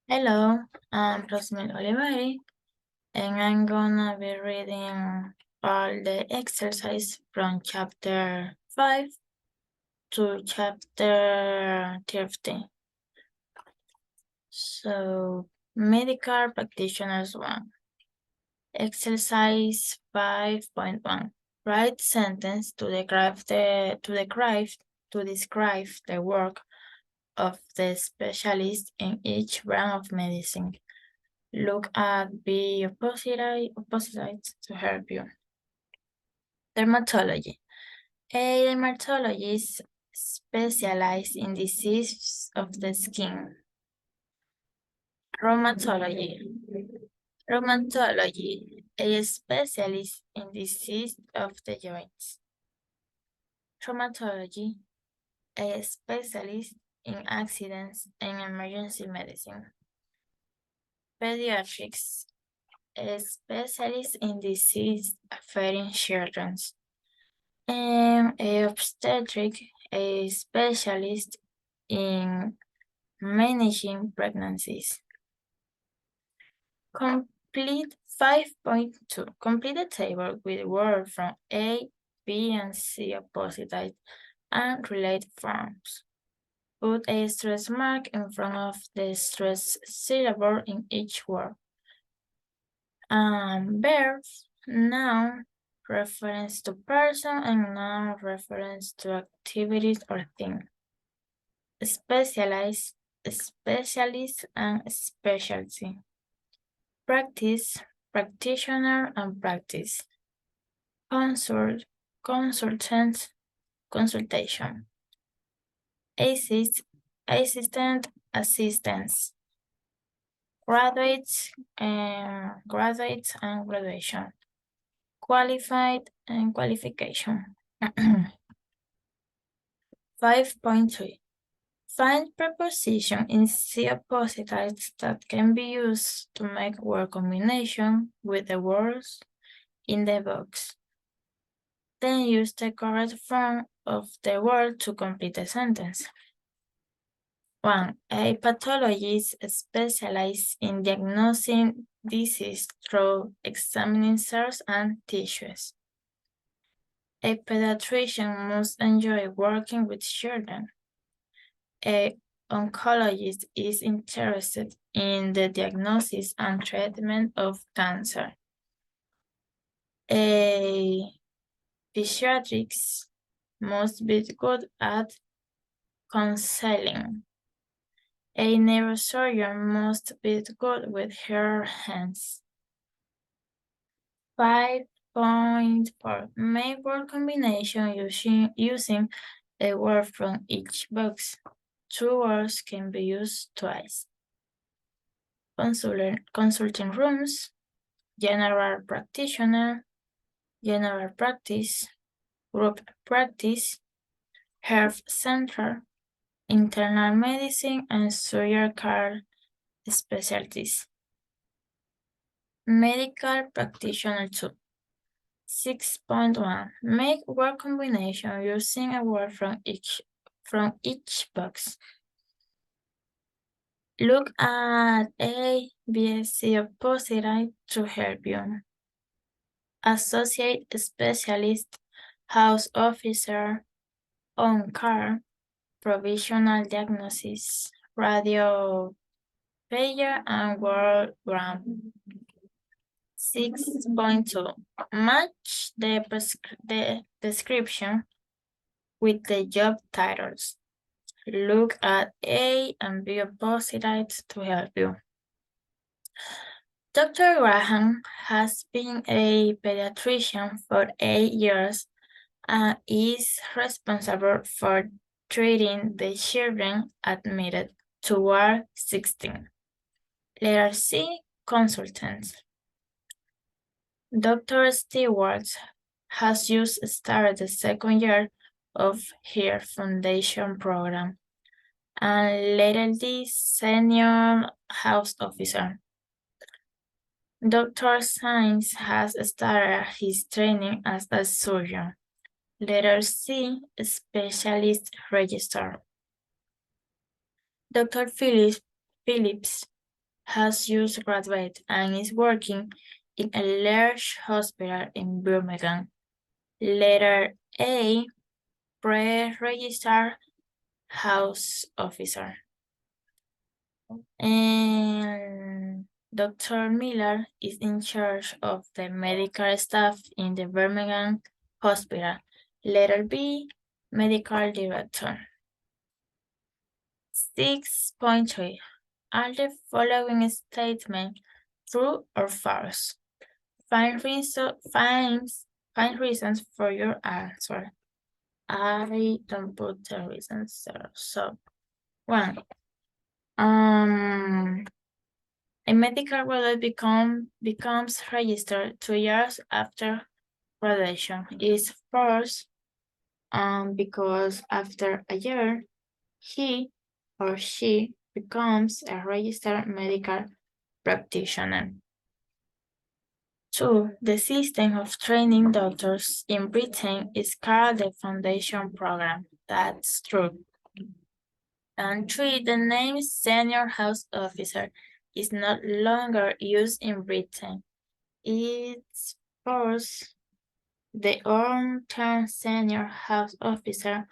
Hello, I'm Rosmil Olivari, and I'm gonna be reading all the exercise from chapter 5 to chapter 13. So, medical practitioners 1. Exercise 5.1. Write sentence to describe the work of the specialist in each branch of medicine. Look at the opposites to help you. Dermatology. A dermatologist specializes in diseases of the skin. Rheumatology. Rheumatology. A specialist in disease of the joints. Traumatology. A specialist in accidents and emergency medicine. Pediatrics. A specialist in disease affecting children. And a obstetric, a specialist in managing pregnancies. Complete 5.2. Complete the table with words from A, B, and C opposite and related forms. Put a stress mark in front of the stress syllable in each word. Verbs, noun, reference to person, and noun reference to activities or thing. Specialize, specialist, and specialty. Practice, practitioner, and practice. Consult, consultant, consultation. Assistant, assistance. Graduates and graduation. Qualified and qualification. 5.3. Find preposition in C opposites that can be used to make word combination with the words in the box. Then use the correct form of the word to complete the sentence. 1. A pathologist specializes in diagnosing disease through examining cells and tissues. A pediatrician must enjoy working with children. A oncologist is interested in the diagnosis and treatment of cancer. A pediatrician must be good at counseling. A neurosurgeon must be good with her hands. 5.4. Make word combination using a word from each box. 2 words can be used twice. Consulting rooms, general practitioner, general practice, group practice, health center, internal medicine, and surgical specialties. Medical practitioner 2. 6.1. Make word combination using a word from each box. Look at A, B, C opposite to help you. Associate specialist, house officer, on car, provisional diagnosis, radio pager, and word gram. 6.2. Match the description with the job titles. Look at A and B opposites to help you. Dr. Graham has been a pediatrician for 8 years and is responsible for treating the children admitted to Ward 16. Letter C, consultants. Dr. Stewart has just started the second year of her foundation program, and later the senior house officer. Dr. Sainz has started his training as a surgeon. Letter C, specialist register. Dr. Phillips has just graduated and is working in a large hospital in Birmingham. Letter A, pre-registered house officer. And Dr. Miller is in charge of the medical staff in the Birmingham Hospital. Letter B, medical director. 6.3. Are the following statements true or false? Find reasons for your answer. I don't put the reasons there. So, 1. A medical graduate becomes registered 2 years after graduation. Is false because after a year, he or she becomes a registered medical practitioner. 2. The system of training doctors in Britain is called the Foundation Program. That's true. And 3. The name Senior House Officer is no longer used in Britain. It's false. The old term Senior House Officer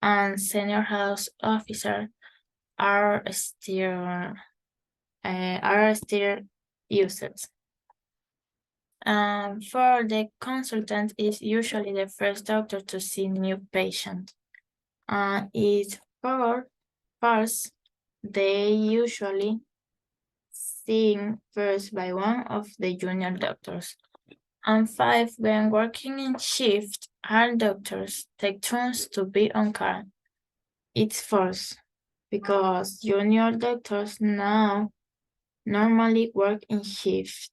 and Senior House Officer are still used. For the consultant is usually the first doctor to see new patient. It's false. They usually seen first by one of the junior doctors. And 5, when working in shift, all doctors take turns to be on call. It's false because junior doctors now normally work in shift.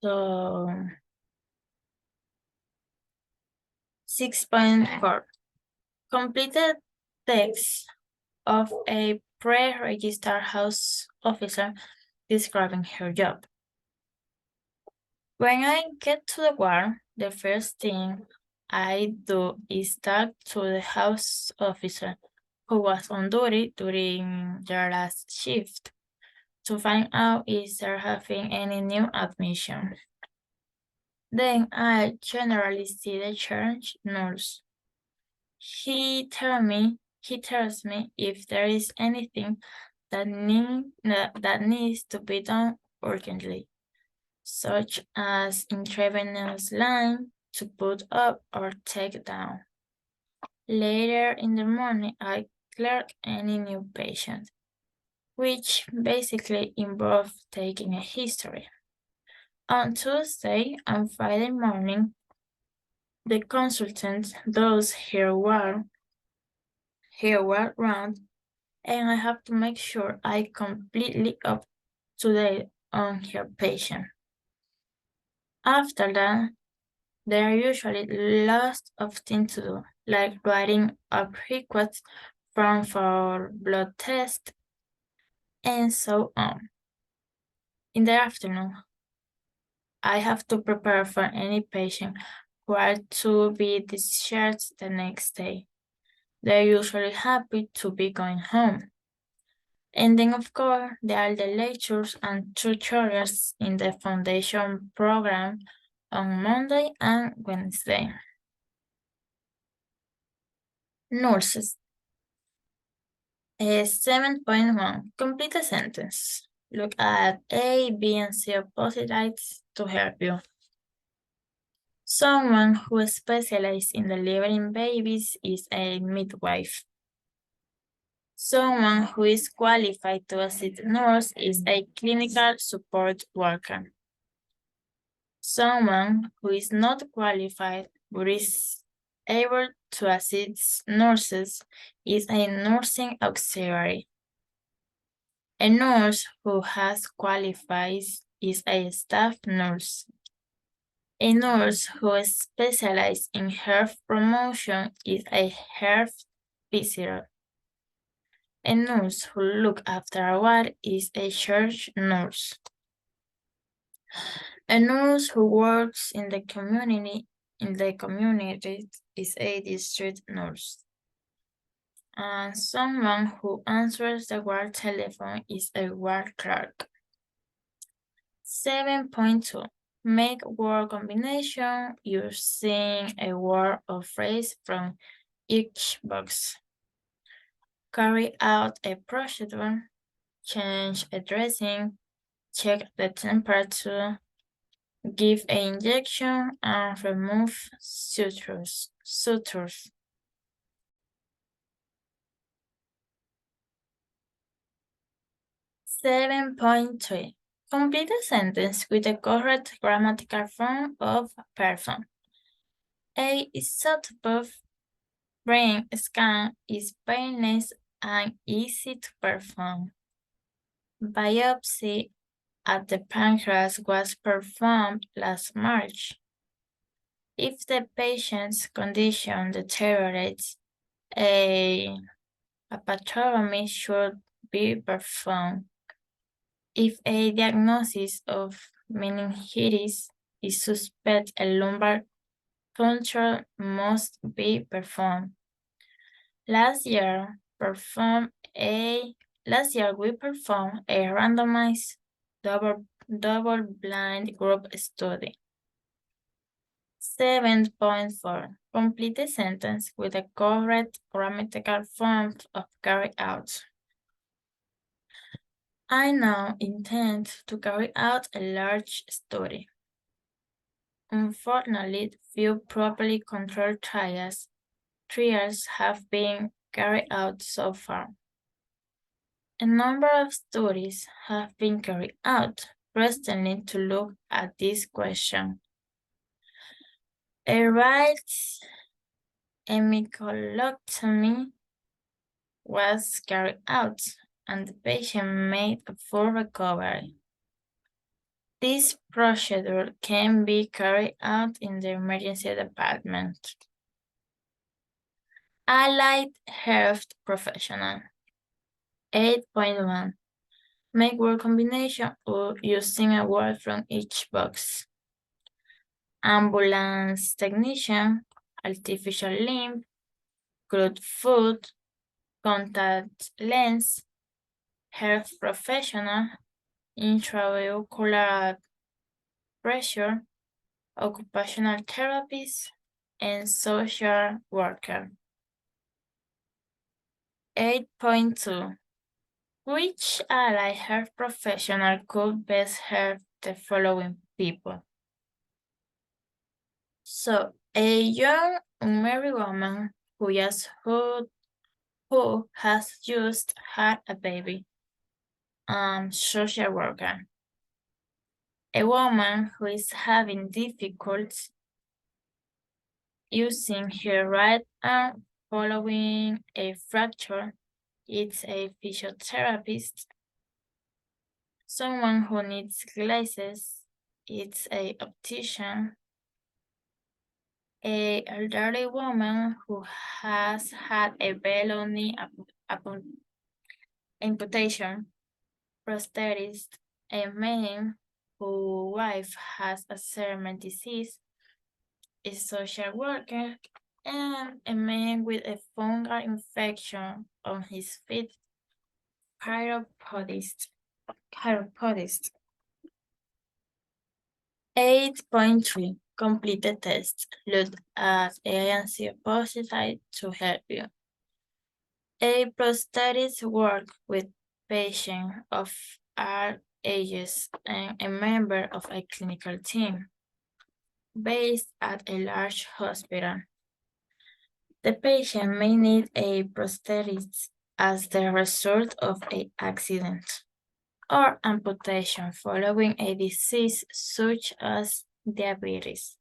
So 6.4. Completed text of a pre-registered house officer describing her job. When I get to the ward, the first thing I do is talk to the house officer who was on duty during their last shift to find out if they're having any new admission. Then I generally see the charge nurse. He tells me if there is anything that needs to be done urgently, such as intravenous line to put up or take down. Later in the morning, I clerk any new patient, which basically involves taking a history. On Tuesday and Friday morning, the consultant does her work round, and I have to make sure I completely up to date on her patient. After that, there are usually lots of things to do, like writing up requests for blood tests and so on. In the afternoon, I have to prepare for any patient who are to be discharged the next day. They're usually happy to be going home. And then, of course, there are the lectures and tutorials in the foundation program on Monday and Wednesday. Nurses. 7.1. Complete a sentence. Look at A, B, and C opposite sides to help you. Someone who specializes in delivering babies is a midwife. Someone who is qualified to assist nurse is a clinical support worker. Someone who is not qualified but is able to assist nurses is a nursing auxiliary. A nurse who has qualified is a staff nurse. A nurse who specializes in health promotion is a health visitor. A nurse who looks after a ward is a church nurse. A nurse who works in the community is a district nurse. and someone who answers the ward telephone is a ward clerk. 7.2. Make word combination using a word or phrase from each box. Carry out a procedure, change a dressing, check the temperature, give an injection, and remove sutures. 7.3. Complete a sentence with the correct grammatical form of perform. A isotope brain scan is painless and easy to perform. Biopsy at the pancreas was performed last March. If the patient's condition deteriorates, a pathotomy should be performed. If a diagnosis of meningitis is suspect, a lumbar puncture must be performed. Last year, we performed a randomized double-blind group study. 7.4. Complete the sentence with the correct grammatical form of carry out. I now intend to carry out a large study. Unfortunately, few properly controlled trials have been carried out so far. A number of studies have been carried out recently to look at this question. A right hemicolectomy was carried out and the patient made a full recovery. This procedure can be carried out in the emergency department. Allied health professional. 8.1. Make word combination or using a word from each box. Ambulance technician, artificial limb, crude food, contact lens, health professional, intraocular pressure, occupational therapist, and social worker. 8.2. Which allied health professional could best help the following people? So, a young unmarried woman who has just had a baby, social worker. A woman who is having difficulty using her right arm following a fracture, it's a physiotherapist. Someone who needs glasses, it's a optician. A elderly woman who has had a bellow knee amputation, prosthetist. A man whose wife has Alzheimer's disease, a social worker, and a man with a fungal infection on his feet, chiropodist. 8.3. Complete the test. Look at A and C opposite to help you. A prosthetist works with patients of all ages and a member of a clinical team based at a large hospital. The patient may need a prosthesis as the result of an accident or amputation following a disease such as diabetes.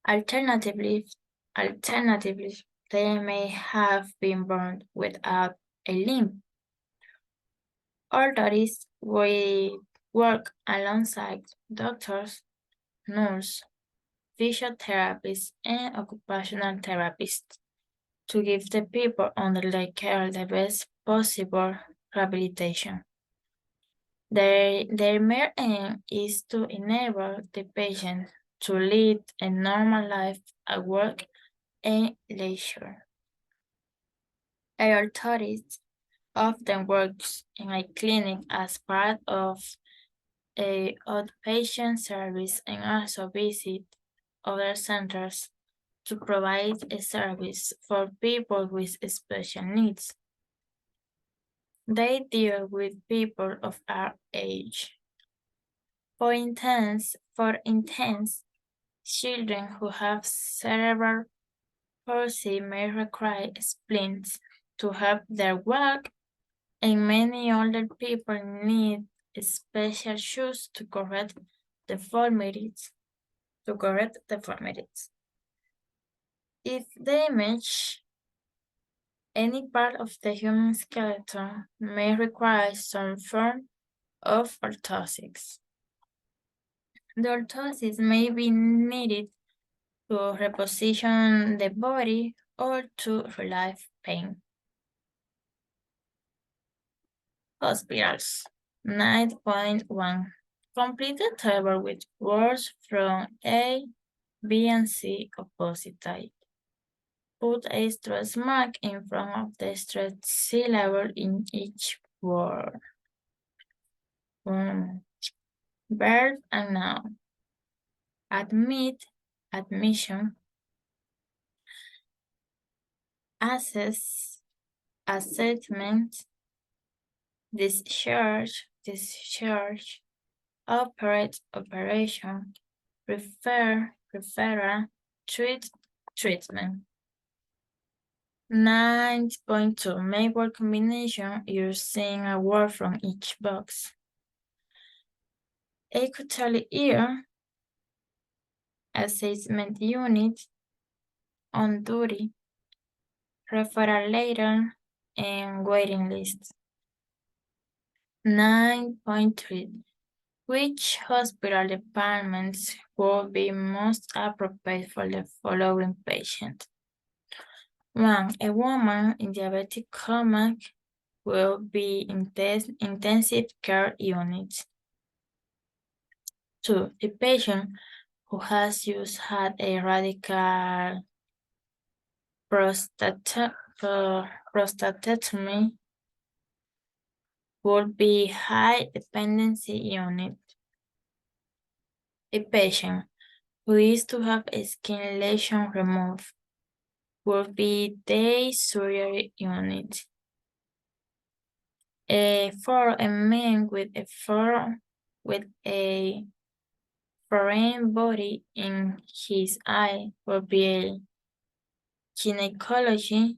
Alternatively, they may have been born without a limb. Orthotists will work alongside doctors, nurses, physiotherapists, and occupational therapists to give the people under their care the best possible rehabilitation. Their main aim is to enable the patient to lead a normal life at work and leisure. A orthotist often works in a clinic as part of a outpatient service and also visit other centers to provide a service for people with special needs. They deal with people of our age. For instance, children who have cerebral palsy may require splints to help their walk, and many older people need special shoes to correct deformities. If damage any part of the human skeleton may require some form of orthosis. The orthosis may be needed to reposition the body or to relieve pain. Hospitals 9.1. Complete the table with words from A, B, and C opposite type. Put a stress mark in front of the stressed syllable in each word. Verb and noun. Admit, admission. Assess, assessment. Discharge, discharge. Operate, operation. Refer, referral. Treat, treatment. 9.2. Make word combination using a word from each box. Equally ear, assessment unit, on duty, referral later, and waiting list. 9.3. Which hospital departments will be most appropriate for the following patient? 1. A woman in diabetic coma will be in intensive care unit. 2. A patient who has just had a radical prostatectomy would be high dependency unit. A patient who is to have a skin lesion removed would be day surgery unit. For a man with a foreign body in his eye would be a gynecology.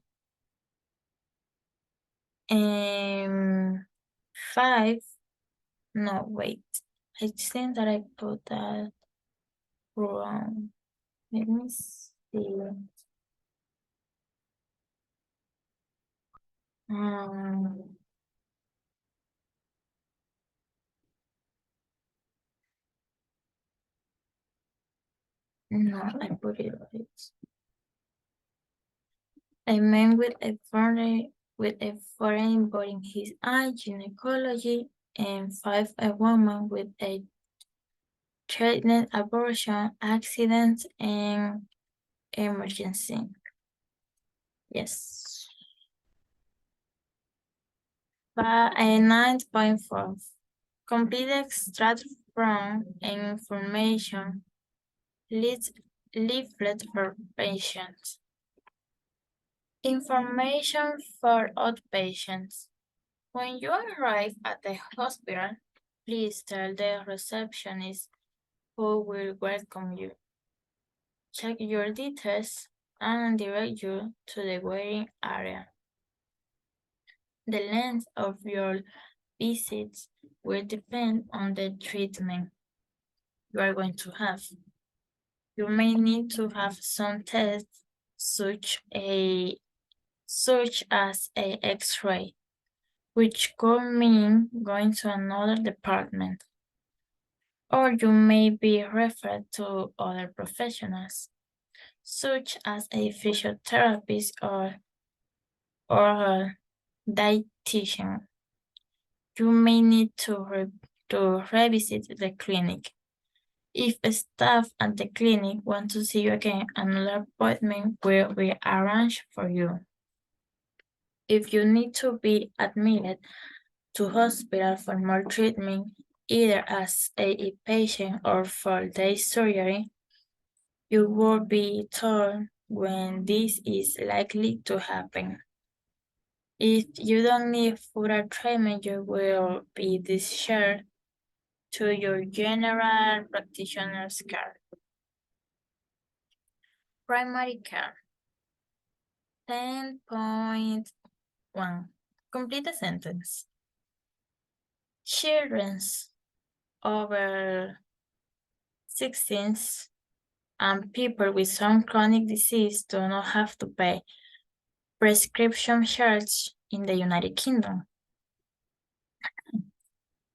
5. No, wait. I think that I put that wrong. Let me see. No, I put it right. A man with a foreign body in his eye, gynecology, and 5. A woman with a threatened abortion, accident, and emergency. Yes. But a 9.4. Complete extract from information leaflet for patients. Information for outpatients. When you arrive at the hospital, please tell the receptionist who will welcome you. Check your details and direct you to the waiting area. The length of your visits will depend on the treatment you are going to have. You may need to have some tests such as a X-ray, which could mean going to another department. Or you may be referred to other professionals, such as a physiotherapist or a dietitian. You may need to revisit the clinic. If staff at the clinic want to see you again, another appointment will be arranged for you. If you need to be admitted to hospital for more treatment, either as a patient or for day surgery, you will be told when this is likely to happen. If you don't need further treatment, you will be discharged to your general practitioner's care. Primary care. 10.1. Complete the sentence. Children over 16 and people with some chronic disease do not have to pay prescription charge in the United Kingdom.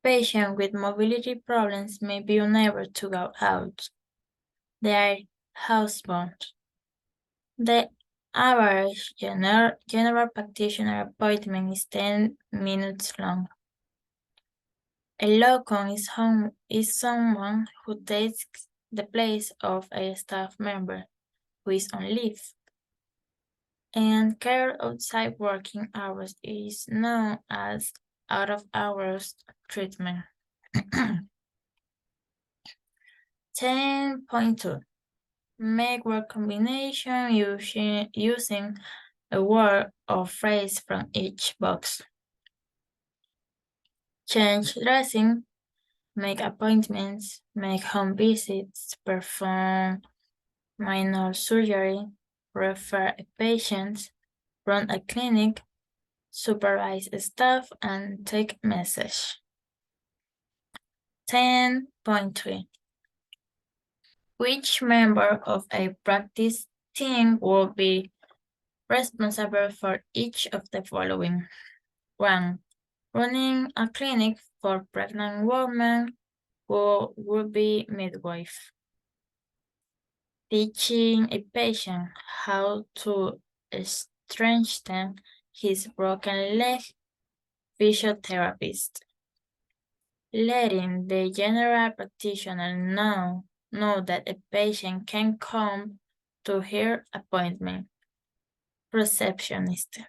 Patients with mobility problems may be unable to go out. They are housebound. The average general practitioner appointment is 10 minutes long. A locum is someone who takes the place of a staff member who is on leave. And care outside working hours is known as out-of-hours treatment. 10.2. Make word combination using a word or phrase from each box. Change dressing, make appointments, make home visits, perform minor surgery, refer a patient, run a clinic, supervise staff, and take message. 10.3. Which member of a practice team will be responsible for each of the following? 1. Running a clinic for pregnant women who will be midwife. Teaching a patient how to strengthen his broken leg, physiotherapist. Letting the general practitioner know that a patient can come to her appointment. Receptionist.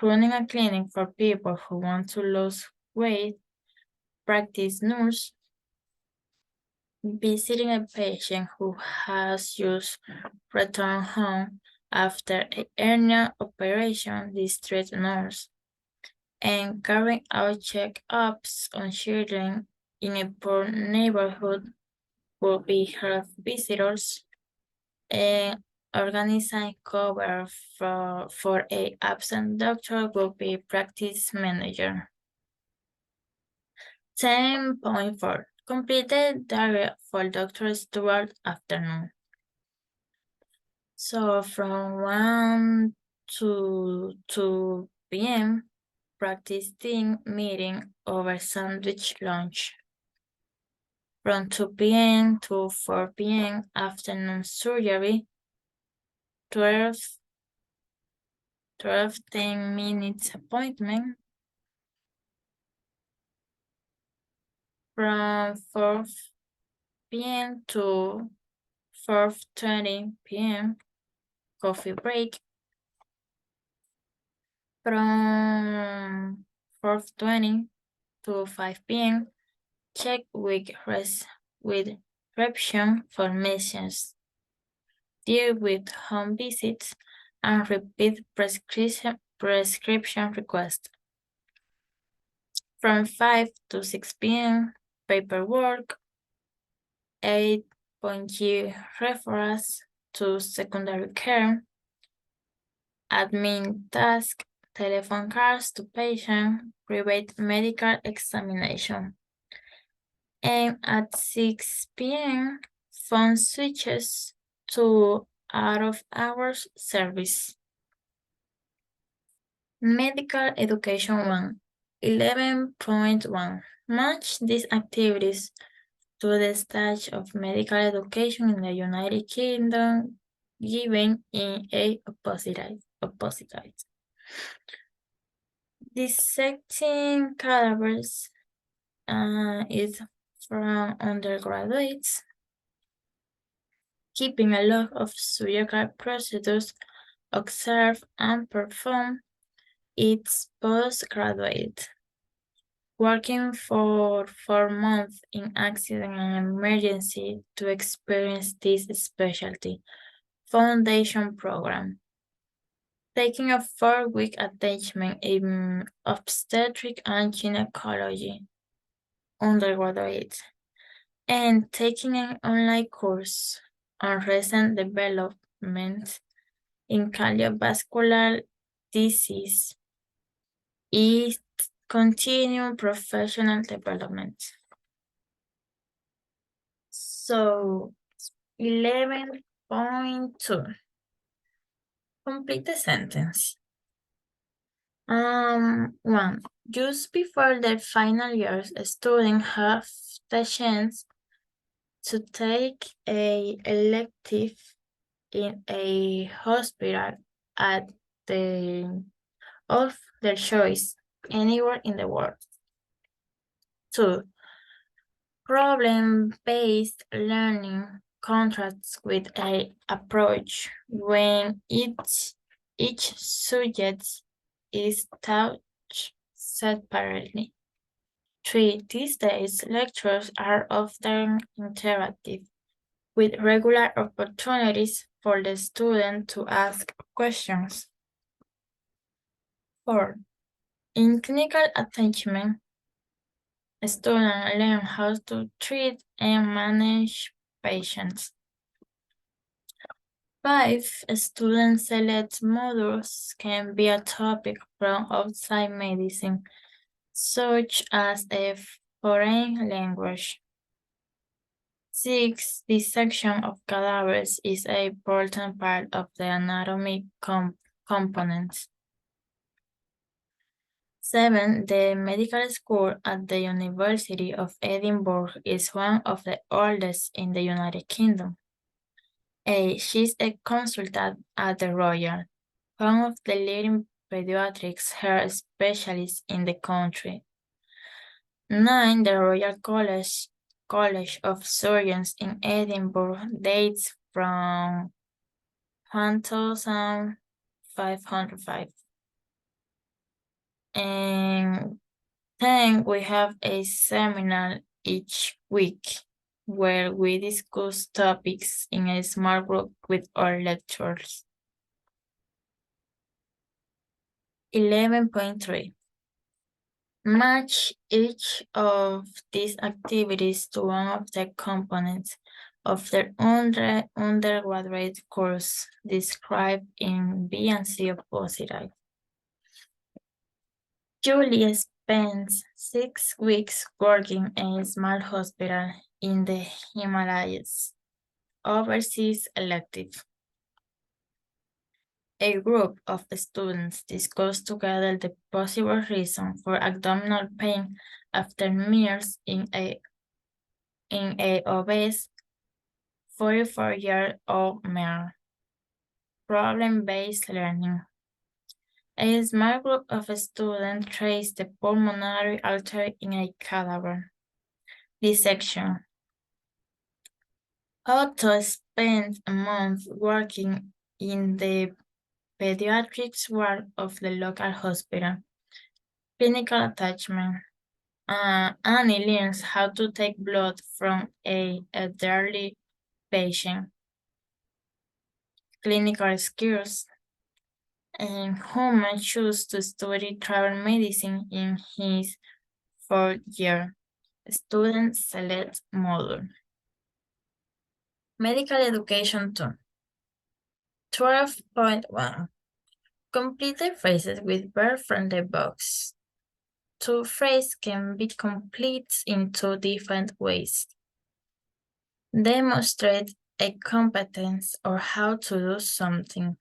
Running a clinic for people who want to lose weight. Practice nurse. Visiting a patient who has just returned home after a hernia operation, district nurse. And carrying out check-ups on children in a poor neighborhood will be health visitors. And organizing cover for a absent doctor will be practice manager. 10.4. Complete the diary for Dr. Stewart afternoon. So from 1 to 2 p.m., practice team meeting over sandwich lunch. From 2 p.m. to 4 p.m., afternoon surgery, 12 10 minutes appointment. From 4 p.m. to 4:20 p.m., coffee break. From 4:20 to 5 p.m., check with reception for messages, deal with home visits, and repeat prescription requests. From 5 to 6 p.m., paperwork, 8.0 referrals to secondary care, admin task, telephone calls to patient, private medical examination. And at 6 p.m., phone switches to out-of-hours service. Medical Education 1, 11.1. Match these activities to the stage of medical education in the United Kingdom given in a opposite. Dissecting cadavers is from undergraduates. Keeping a log of surgical procedures observed and performed It's postgraduate, working for 4 months in accident and emergency to experience this specialty foundation program, taking a 4-week attachment in obstetric and gynecology undergraduate, and taking an online course on recent developments in cardiovascular disease is continuing professional development. So 11.2. Complete the sentence. 1. Just before their final years, students have the chance to take a elective in a hospital at the of their choice anywhere in the world. 2. Problem-based learning contrasts with a approach when each subject is taught separately. 3. These days, lectures are often interactive, with regular opportunities for the student to ask questions. 4. In clinical attachment, students learn how to treat and manage patients. 5. Student select modules can be a topic from outside medicine, such as a foreign language. 6. Dissection of cadavers is an important part of the anatomy components. 7. The medical school at the University of Edinburgh is one of the oldest in the United Kingdom. 8. She's a consultant at the Royal, one of the leading pediatrics hair specialists in the country. 9. The Royal College of Surgeons in Edinburgh dates from 1505. And 10. We have a seminar each week where we discuss topics in a small group with our lecturers. 11.3. Match each of these activities to one of the components of their undergraduate course described in B and C opposite. Julie spends 6 weeks working in a small hospital in the Himalayas, overseas elective. A group of students discuss together the possible reason for abdominal pain after meals in a obese 44-year-old male. Problem-based learning. A small group of students trace the pulmonary artery in a cadaver. Dissection. Otto spent a month working in the pediatrics ward of the local hospital. Clinical attachment. Annie learns how to take blood from an elderly patient. Clinical skills. And Homan chose to study travel medicine in his 4th year. Student select module. Medical education 2. 12.1. Complete the phrases with verbs from the box. 2 phrases can be complete in 2 different ways. Demonstrate a competence or how to do something.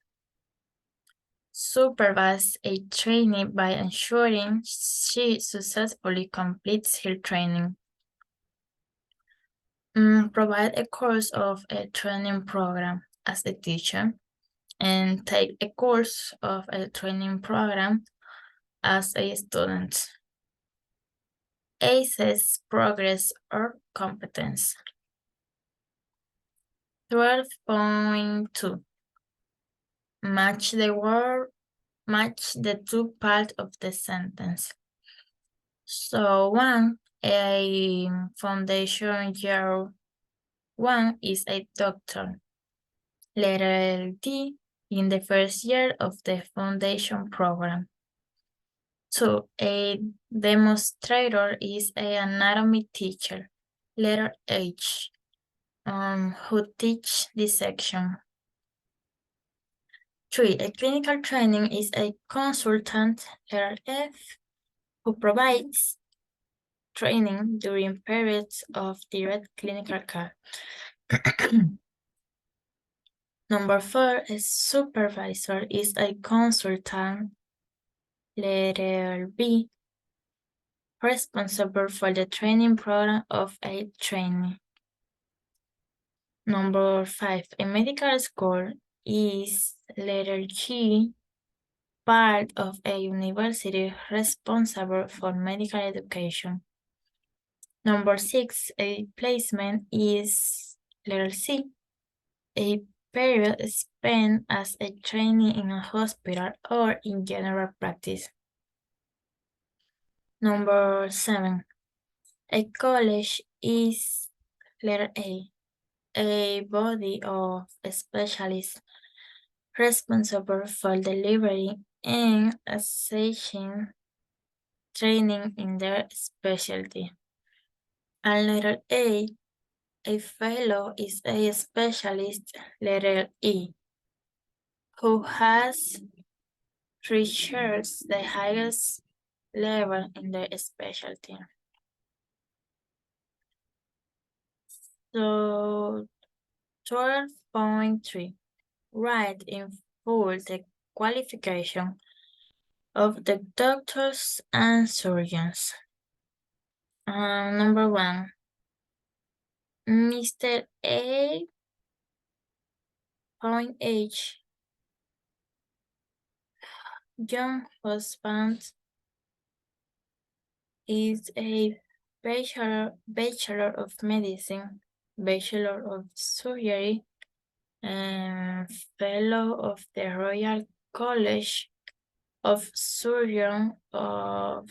Supervise a trainee by ensuring she successfully completes her training. Provide a course of a training program as a teacher, and take a course of a training program as a student. Assess progress or competence. 12.2. Match the word Match the two parts of the sentence. So a foundation year 1 is a doctor. Letter D, in the first year of the foundation program. 2, a demonstrator is an anatomy teacher. Letter H, who teach this section. 3, a clinical training is a consultant. Letter F, who provides training during periods of direct clinical care. Number 4, a supervisor is a consultant. Letter B, responsible for the training program of a trainee. Number 5, a medical school is letter G, part of a university responsible for medical education. Number 6, a placement is letter C, a period spent as a trainee in a hospital or in general practice. Number 7, a college is letter a body of specialists responsible for delivering and assessing training in their specialty. And letter a fellow is a specialist, letter E, who has reached the highest level in their specialty. So 12.3, write in full the qualification of the doctors and surgeons. Number 1, Mr. A. H. John husband is a bachelor of medicine, bachelor of surgery, and fellow of the Royal College of Surgeons of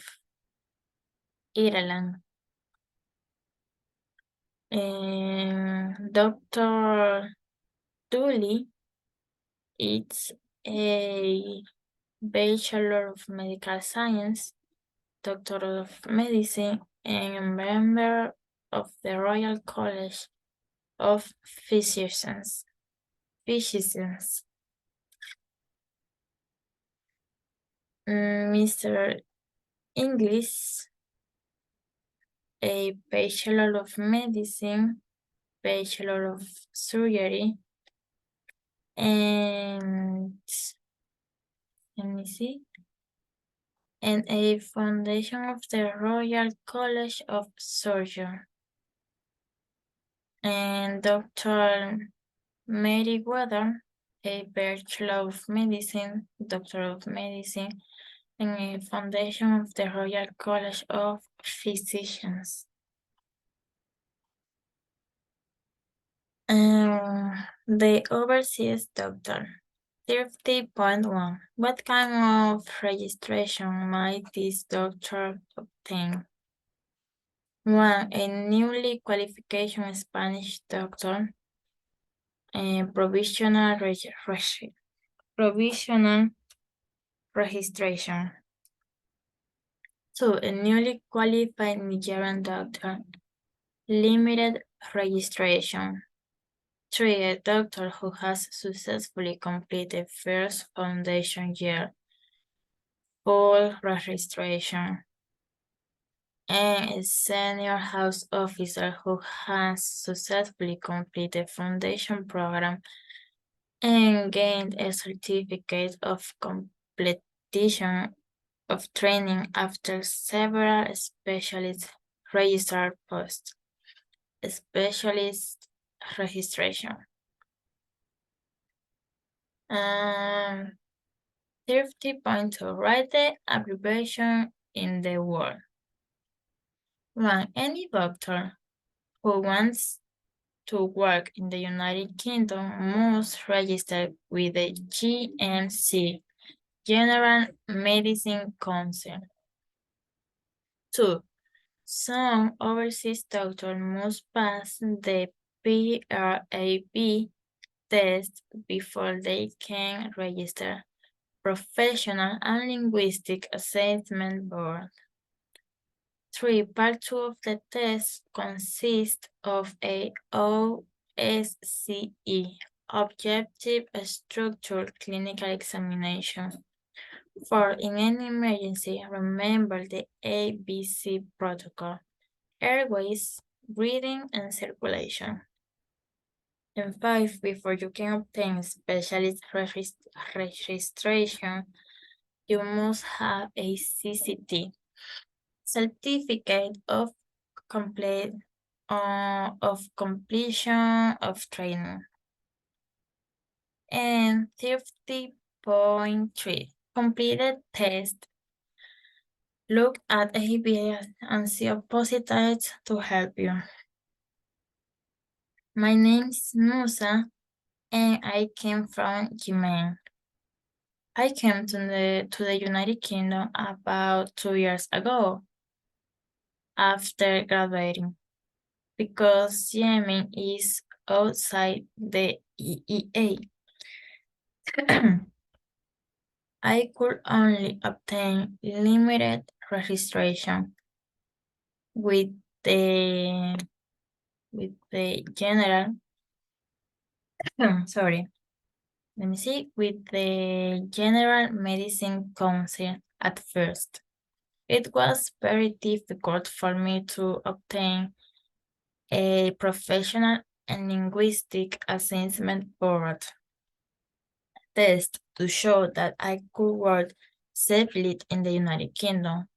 Ireland. Dr. Dooley is a Bachelor of Medical Science, Doctor of Medicine, and a member of the Royal College of Physicians. Mr. English, a Bachelor of Medicine, Bachelor of Surgery, and let me see, and a foundation of the Royal College of Surgeons. And Dr. Meriwether, a Bachelor of Medicine, Doctor of Medicine, and a foundation of the Royal College of Physicians. The overseas doctor. 30.1. What kind of registration might this doctor obtain? 1. A newly qualification Spanish doctor. Provisional registration. 2. A newly qualified Nigerian doctor. Limited registration. 3. A doctor who has successfully completed first foundation year. Full registration. And a senior house officer who has successfully completed foundation program and gained a certificate of completion of training after several specialist registered posts. Specialist registration. 30.2. Write the abbreviation in the word. 1. Any doctor who wants to work in the United Kingdom must register with the GMC, General Medicine Council. 2. Some overseas doctors must pass the PRAB test before they can register Professional and Linguistic Assessment Board. 3. Part 2 of the test consists of a OSCE, Objective Structured Clinical Examination. 4. In any emergency, remember the ABC protocol: airways, breathing, and circulation. And 5. Before you can obtain specialist registration, you must have a CCT, Certificate of Completion of Training. And 50.3. Completed test. Look at ABS and see opposite to help you. My name is Musa and I came from Yemen. I came to the United Kingdom about 2 years ago after graduating because Yemen is outside the EEA. I could only obtain limited registration with the general, with the General Medicine Council at first. It was very difficult for me to obtain a professional and linguistic assessment board test to show that I could work safely in the United Kingdom.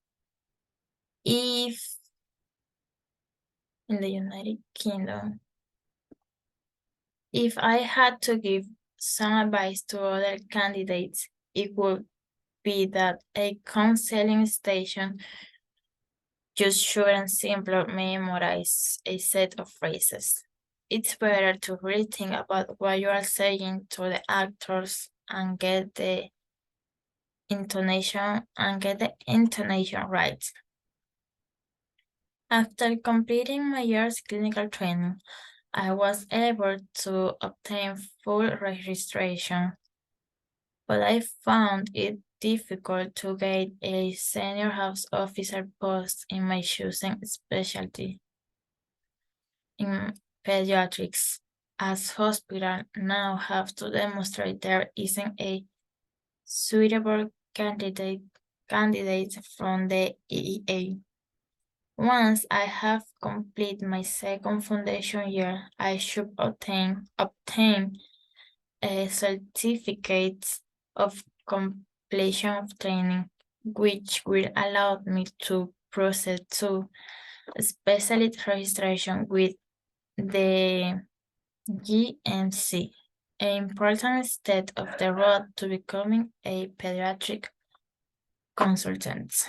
If I had to give some advice to other candidates, it would be that a counseling station just shouldn't simply memorize a set of phrases. It's better to really think about what you are saying to the actors and get the intonation right. After completing my year's clinical training, I was able to obtain full registration, but I found it difficult to get a senior house officer post in my chosen specialty in pediatrics, as hospitals now have to demonstrate there isn't a suitable candidate from the EEA. Once I have completed my second foundation year, I should obtain a certificate of completion of training, which will allow me to proceed to specialist registration with the GMC, an important step of the road to becoming a pediatric consultant.